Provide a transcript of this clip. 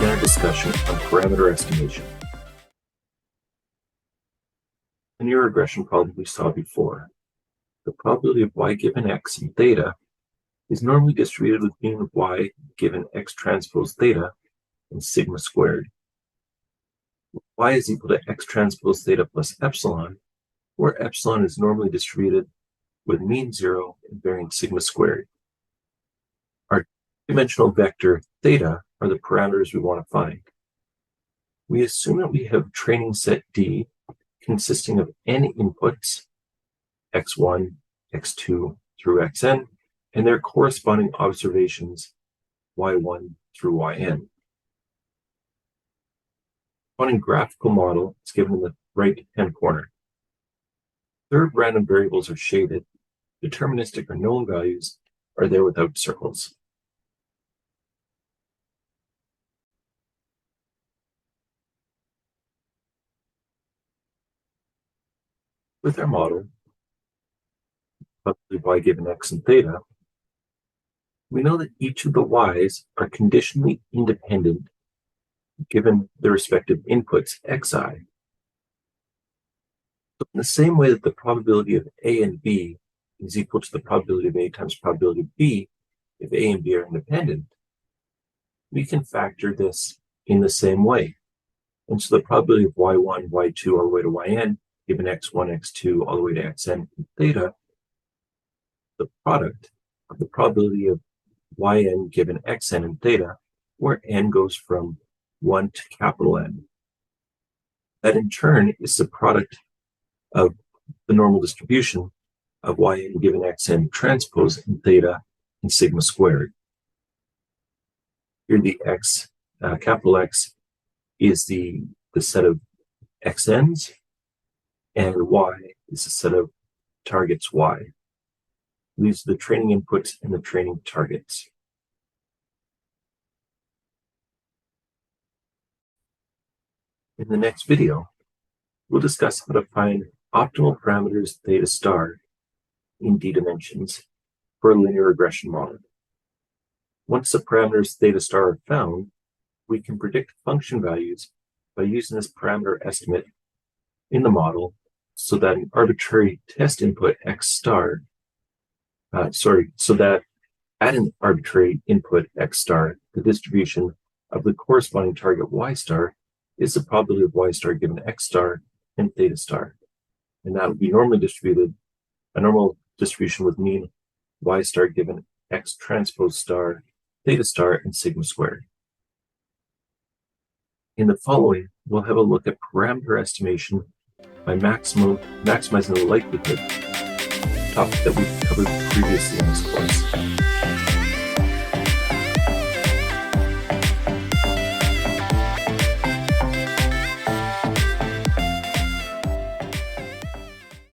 begin our discussion on parameter estimation. In your regression problem we saw before, the probability of y given x and theta is normally distributed with mean of y given x transpose theta and sigma squared. Y is equal to x transpose theta plus epsilon, where epsilon is normally distributed with mean 0 and variance sigma squared. Our dimensional vector theta are the parameters we want to find. We assume that we have training set D consisting of n inputs, x1, x2 through xn, and their corresponding observations, y1 through yn. One graphical model is given in the right-hand corner. Third random variables are shaded. Deterministic or known values are there without circles. With our model, probably y given x and theta, we know that each of the y's are conditionally independent given the respective inputs xi. So in the same way that the probability of a and b is equal to the probability of a times probability of b if a and b are independent, we can factor this in the same way. And so the probability of y1, y2 all the way to yn given x1, x2 all the way to xn and theta, the product of the probability of yn given xn and theta, where n goes from 1 to capital N. That in turn is the product of the normal distribution of yn given xn transpose and theta and sigma squared. Here the x, capital X, is the set of xn's, and y is the set of targets y. These are the training inputs and the training targets. In the next video, we'll discuss how to find optimal parameters theta star in d dimensions for a linear regression model. Once the parameters theta star are found, we can predict function values by using this parameter estimate in the model so that an arbitrary test input x star, so that at an arbitrary input x star, the distribution of the corresponding target y star is the probability of y star given x star and theta star. And that would be normally distributed, a normal distribution with mean y star given x transpose star, theta star, and sigma squared. In the following, we'll have a look at parameter estimation by maximizing the likelihood, topic that we've covered previously in this course.